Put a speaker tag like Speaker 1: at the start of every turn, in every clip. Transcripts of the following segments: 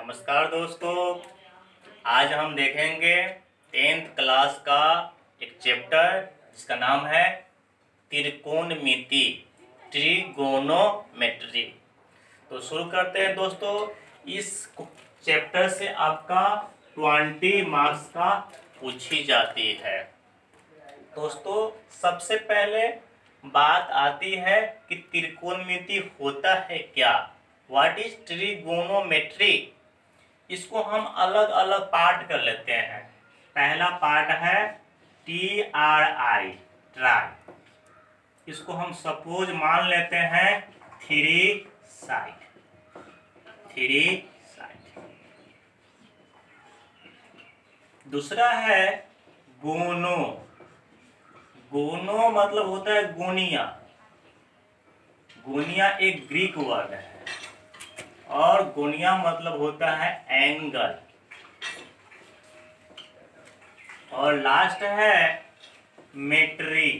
Speaker 1: नमस्कार दोस्तों। आज हम देखेंगे 10th क्लास का एक चैप्टर जिसका नाम है त्रिकोणमिति, ट्रिगोनोमेट्री। तो शुरू करते हैं दोस्तों। इस चैप्टर से आपका 20 मार्क्स का पूछी जाती है। दोस्तों सबसे पहले बात आती है कि त्रिकोणमिति होता है क्या, व्हाट इज ट्रिगोनोमेट्री। इसको हम अलग अलग पार्ट कर लेते हैं। पहला पार्ट है TRI, ट्राई। इसको हम सपोज मान लेते हैं थ्री साइड। दूसरा है गोनो। गोनो मतलब होता है गोनिया। गोनिया एक ग्रीक वर्ड है और गोनिया मतलब होता है एंगल। और लास्ट है मेट्री।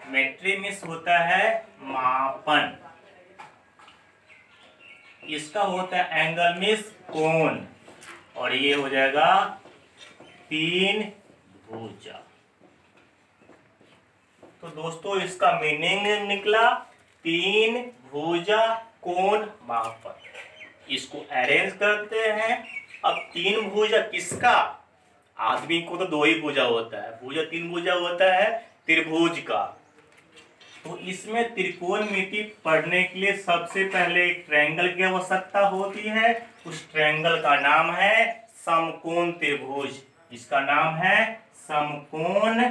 Speaker 1: मेट्री मीन्स होता है मापन। इसका होता है एंगल मीन्स कोण। और ये हो जाएगा तीन भुजा। तो दोस्तों इसका मीनिंग निकला तीन भुजा कोण मापन। इसको अरेंज करते हैं। अब तीन भुजा किसका? आदमी को तो दो ही भुजा होता है, भुजा तीन भुजा होता है त्रिभुज का। तो इसमें त्रिकोणमिति पढ़ने के लिए सबसे पहले एक ट्रायंगल की आवश्यकता होती है। उस ट्रायंगल का नाम है समकोण त्रिभुज। इसका नाम है समकोण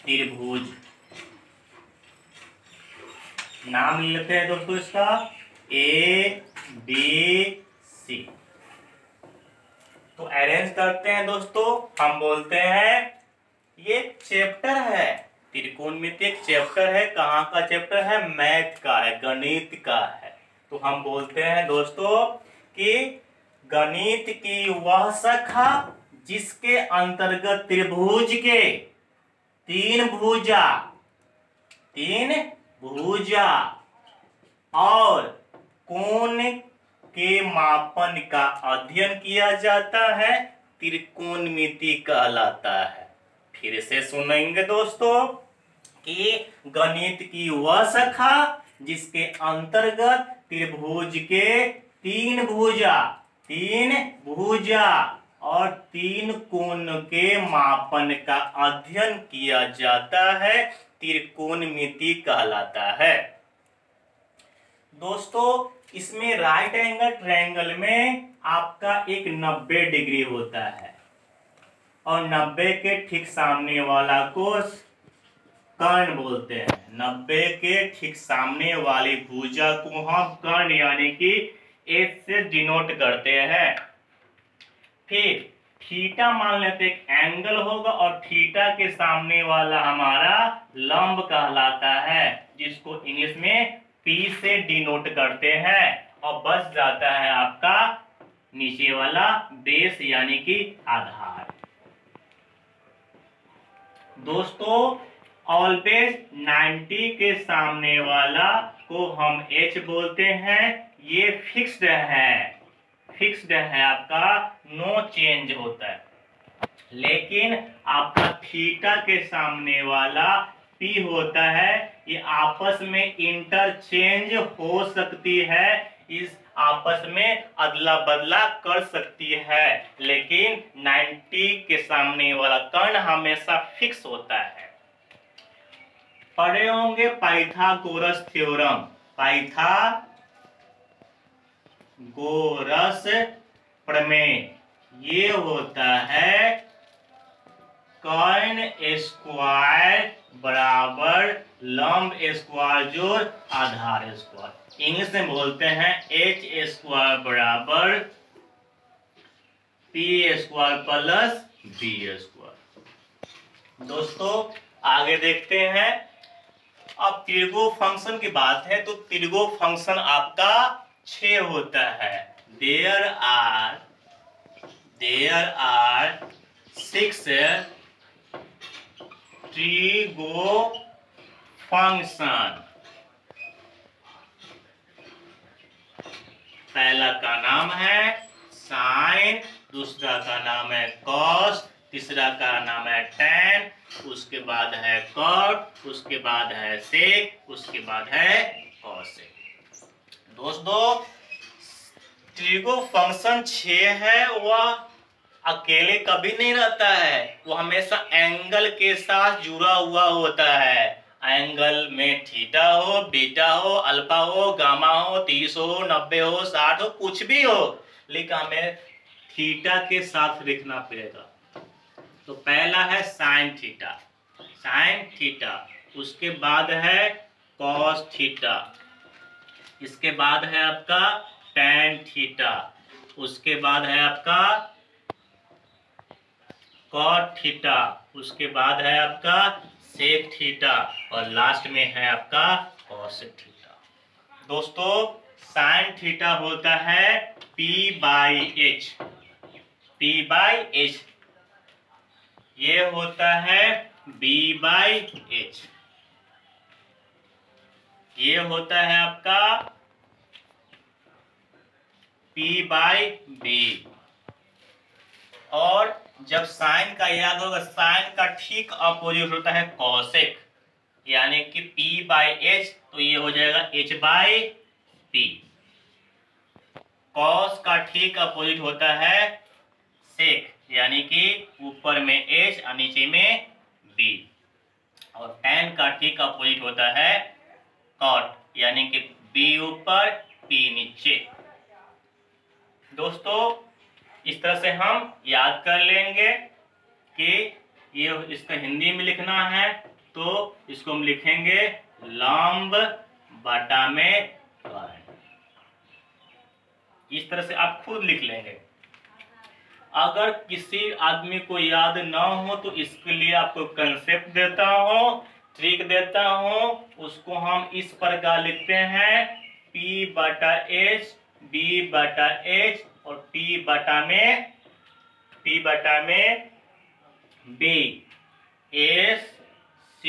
Speaker 1: त्रिभुज। नाम लेते हैं दोस्तों इसका ABC। तो अरेंज करते हैं दोस्तों। हम बोलते हैं ये चैप्टर है त्रिकोणमिति, एक चैप्टर है। कहाँ का चैप्टर है? मैथ का है, गणित का है। तो हम बोलते हैं दोस्तों कि गणित की वह शाखा जिसके अंतर्गत त्रिभुज के तीन भुजा और कोण के मापन का अध्ययन किया जाता है, त्रिकोणमिति कहलाता है। फिर से सुनेंगे दोस्तों कि गणित की वह शाखा जिसके अंतर्गत त्रिभुज के तीन भुजा और तीन कोण के मापन का अध्ययन किया जाता है, त्रिकोणमिति कहलाता है। दोस्तों इसमें राइट एंगल ट्रायंगल में आपका एक 90 डिग्री होता है और 90 के ठीक सामने वाला को कर्ण बोलते हैं। 90 के ठीक सामने वाली भुजा को हम कर्ण यानी कि एच से डिनोट करते हैं। फिर थीटा मान लेते एक एंगल होगा और थीटा के सामने वाला हमारा लंब कहलाता है, जिसको इंग्लिश में P से डिनोट करते हैं। और बच जाता है आपका नीचे वाला बेस यानी कि आधार। दोस्तों ऑलवेज 90 के सामने वाला को हम H बोलते हैं। ये फिक्स्ड है आपका, नो चेंज होता है। लेकिन आपका थीटा के सामने वाला P होता है, ये आपस में इंटरचेंज हो सकती है, इस आपस में अदला बदला कर सकती है। लेकिन 90 के सामने वाला कर्ण हमेशा फिक्स होता है। पढ़े होंगे पाइथागोरस थ्योरम। पाइथागोरस प्रमेय ये होता है कर्ण स्क्वायर बराबर लंब स्क्वायर जोड़ आधार स्क्वायर। इंग्लिश में बोलते हैं H स्क्वायर बराबर P square plus B square. दोस्तों आगे देखते हैं। अब त्रिगो फंक्शन की बात है तो त्रिगो फंक्शन आपका 6 होता है। There are 6 trigo function. पहला का नाम है साइन, दूसरा का नाम है कॉस, तीसरा का नाम है टैन, उसके बाद है कॉट, उसके बाद है सेक, उसके बाद है कॉसेक। दोस्तों ट्रिगो फंक्शन 6 है, वह अकेले कभी नहीं रहता है, वो हमेशा एंगल के साथ जुड़ा हुआ होता है। एंगल में थीटा हो, बीटा हो, अल्फा हो, गामा हो, 30 हो, 90 हो, 60 हो, कुछ भी हो, लेकिन हमें थीटा के साथ लिखना पड़ेगा। तो पहला है साइन थीटा, साइन थीटा, उसके बाद है कॉस थीटा, इसके बाद है आपका टैन थीटा, उसके बाद है आपका कॉट थीटा, उसके बाद है आपका सेक थीटा, और लास्ट में है आपका कॉसेक थीटा। दोस्तों साइन थीटा होता है P/H, P/H, ये होता है B/H, ये होता है आपका P/B। और जब साइन का याद होगा, साइन का ठीक अपोजिट होता है कॉसेक, यानी कि P/H, तो ये हो जाएगा H/P। कॉस का ठीक अपोजिट होता है सेक, यानी कि ऊपर में H और नीचे में B। और टैन का ठीक अपोजिट होता है कॉट, यानी कि B ऊपर P नीचे। दोस्तों इस तरह से हम याद कर लेंगे कि ये इसका हिंदी में लिखना है, तो इसको हम लिखेंगे लंब बटा में कर्ण। इस तरह से आप खुद लिख लेंगे। अगर किसी आदमी को याद ना हो तो इसके लिए आपको कंसेप्ट देता हूं, ट्रिक देता हूं, उसको हम इस प्रकार लिखते हैं P/H, B/H और P/में B, S, C,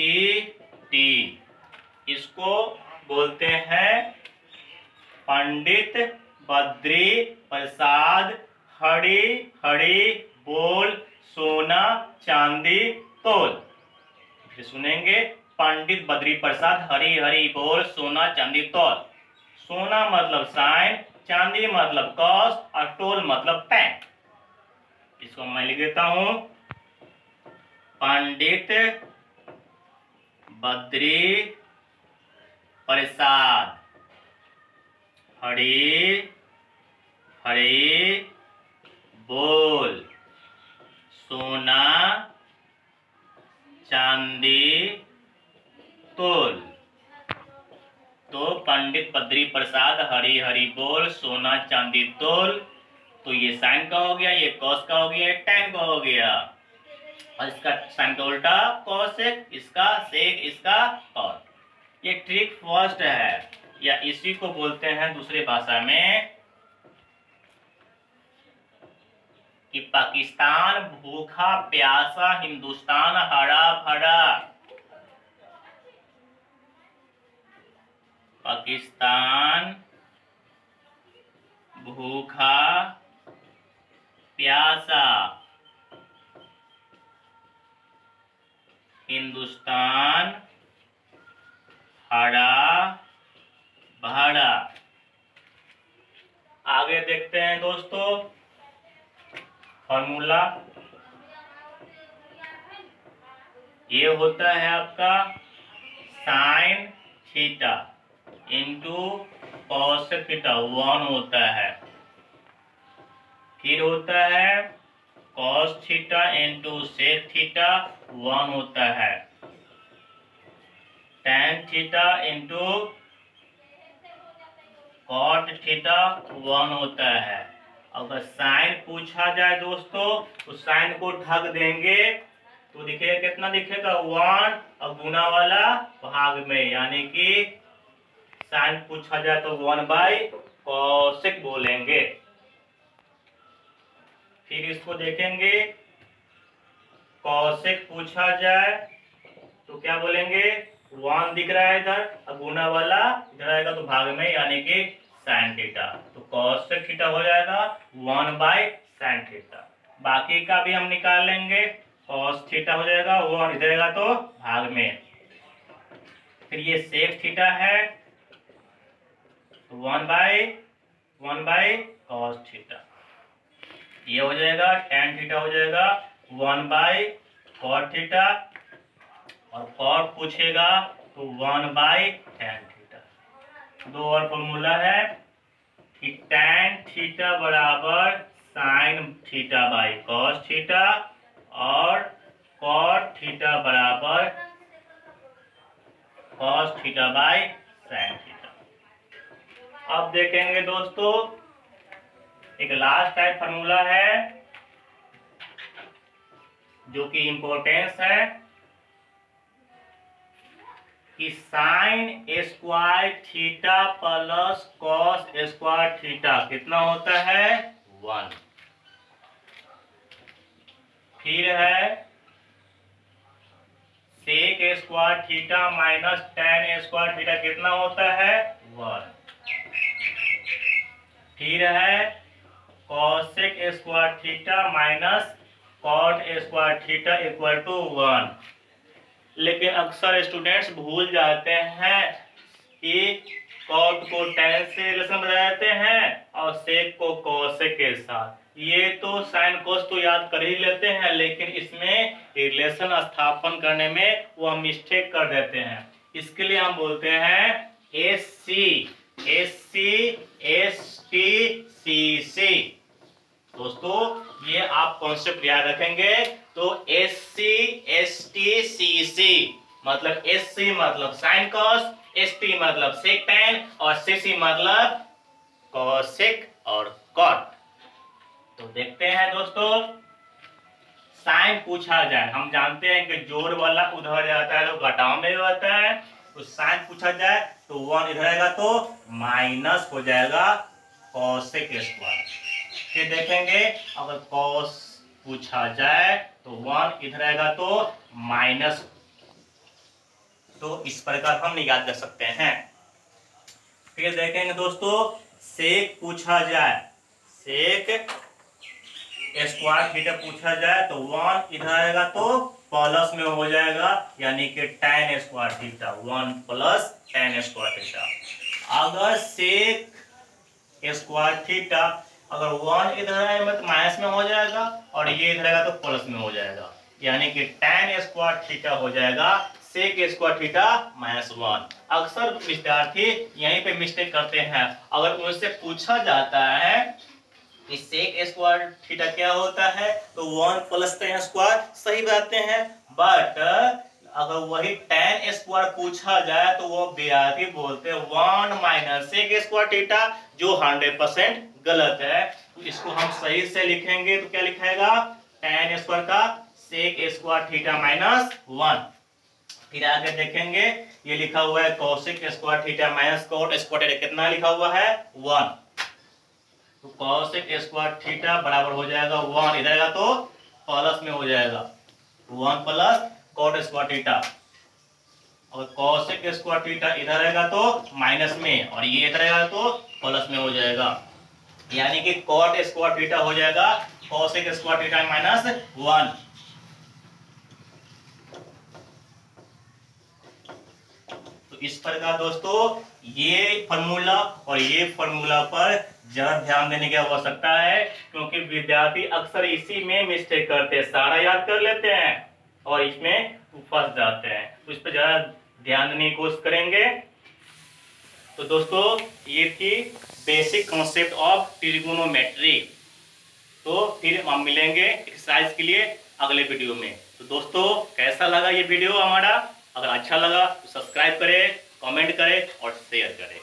Speaker 1: T। इसको बोलते हैं पंडित बद्री प्रसाद हरी हरी बोल सोना चांदी तोल। फिर सुनेंगे, पंडित बद्री प्रसाद हरी हरी बोल सोना चांदी तोल। सोना मतलब साइन, चांदी मतलब कॉस और तोल मतलब टैन। इसको मैं लिख देता हूं, पंडित बद्री प्रसाद हरी हरी बोल सोना चांदी तोल। तो पंडित बद्री प्रसाद हरी हरी बोल सोना चांदी तोल, तो ये साइन का हो गया, ये कॉस का हो गया, टैन का हो गया। और इसका साइन का उल्टा कॉसेक, इसका सेक, इसका कॉट। ये ट्रिक फर्स्ट है, या इसी को बोलते हैं दूसरे भाषा में कि पाकिस्तान भूखा प्यासा, हिंदुस्तान हरा भरा। पाकिस्तान भूखा प्यासा, हिंदुस्तान हरा भरा। आगे देखते हैं दोस्तों फॉर्मूला। ये होता है आपका sine theta into cos theta 1 होता है। फिर होता है cos theta into sec theta 1 होता है। Tan theta into cot theta 1 होता है। अगर साइन पूछा जाए दोस्तों तो साइन को ढक देंगे तो दिखेगा, कितना दिखेगा 1 और गुना वाला भाग में, यानी कि साइन पूछा जाए तो 1/कॉसेक बोलेंगे। फिर इसको देखेंगे, कॉसेक पूछा जाए तो क्या बोलेंगे, 1 दिख रहा है इधर और गुना वाला इधर आएगा तो भाग में, यानी कि साइन थीटा। तो कॉसेक थीटा हो जाएगा 1/sin थीटा। बाकी का भी हम निकाल लेंगे। कॉस थीटा हो जाएगा 1 इधर रहेगा तो भाग में, फिर ये सेक थीटा है 1/cos थीटा। ये हो जाएगा tan थीटा हो जाएगा 1/cot थीटा, और cot पूछेगा तो 1/tan थीटा। दो और फॉर्मूला है कि tan थीटा बराबर sin theta by cos theta, और cot थीटा बराबर cos theta by sin theta. अब देखेंगे दोस्तों एक लास्ट टाइप फार्मूला है जो कि इंपॉर्टेंस है कि sine square theta plus cos square theta कितना होता है 1। फिर है sec square theta minus tan square theta कितना होता है 1। फिर है cosec square theta minus cot square theta equal to 1। लेकिन अक्सर स्टूडेंट्स भूल जाते हैं कि कॉट को tan से रिलेशन बना जाते हैं और सेक को कॉसेक के साथ। ये तो साइन कोस तो याद कर ही लेते हैं, लेकिन इसमें रिलेशन स्थापन करने में वो हम मिस्टेक कर देते हैं। इसके लिए हम बोलते हैं SC ST CC। दोस्तों ये आप कॉन्सेप्ट याद रखेंगे। तो SC ST CC मतलब SC मतलब साइन कॉस, ST मतलब सेक टैन, और CC मतलब कॉसेक और कॉट। तो देखते हैं दोस्तों, साइन पूछा जाए, हम जानते हैं कि जोड़ वाला उधर जाता है तो घटाव में होता है। तो साइन पूछा जाए तो 1 इधर आएगा तो माइनस हो जाएगा कॉसेक स्क्वायर। फिर देखेंगे अगर कॉस पूछा जाए तो 1 इधर आएगा तो माइनस। तो इस प्रकार हम याद कर सकते हैं। फिर देखेंगे दोस्तों सेक पूछा जाए, सेक स्क्वायर थीटा पूछा जाए तो 1 इधर आएगा तो प्लस में हो जाएगा, यानी कि tan square theta 1 plus tan square theta. अगर सेक स्क्वायर थीटा अगर 1 इधर आएगा तो माइनस में हो जाएगा, और ये इधर आएगा तो प्लस में हो जाएगा, यानी कि tan स्क्वायर थीटा हो जाएगा सेक स्क्वायर थीटा -1। अक्सर विद्यार्थी यहीं पे मिस्टेक करते हैं। अगर उनसे पूछा जाता है कि सेक स्क्वायर थीटा क्या होता है तो 1 प्लस tan स्क्वायर सही बताते हैं, बट अगर वही tan स्क्वायर पूछा जाए तो वो विद्यार्थी बोलते हैं 1 माइनस सेक स्क्वायर थीटा, जो 100% गलत है। तो इसको हम सही से लिखेंगे तो क्या लिखाएगा tan स्क्वायर का सेक स्क्वायर थीटा -1। फिर आगे देखेंगे ये लिखा हुआ है cosec square theta minus cot square theta, कितना लिखा हुआ है 1। तो कॉसेक स्क्वायर थीटा बराबर हो जाएगा 1 इधर आएगा तो प्लस में हो जाएगा 1 प्लस कॉट स्क्वायर थीटा, और कॉसेक स्क्वायर थीटा इधर आएगा तो माइनस में, और ये इधर आएगा तो प्लस में हो जाएगा, यानी कि कॉट स्क्वायर थीटा हो जाएगा कॉसेक स्क्वायर थीटा -1। तो इस प्रकार दोस्तों ये फॉर्मूला और ये फॉर्मूला पर जरा ध्यान देने की आवश्यकता है, क्योंकि विद्यार्थी अक्सर इसी में मिस्टेक करते हैं, सारा याद कर लेते हैं और इसमें फंस जाते हैं। तो इस पर जरा ध्यान देने की कोशिश करेंगे। तो दोस्तों ये थी बेसिक कॉन्सेप्ट ऑफ ट्रिगोनोमेट्री। तो फिर हम मिलेंगे एक्सरसाइज के लिए अगले वीडियो में। तो दोस्तों कैसा लगा ये वीडियो हमारा? अगर अच्छा लगा तो सब्सक्राइब करें, कमेंट करें और शेयर करें।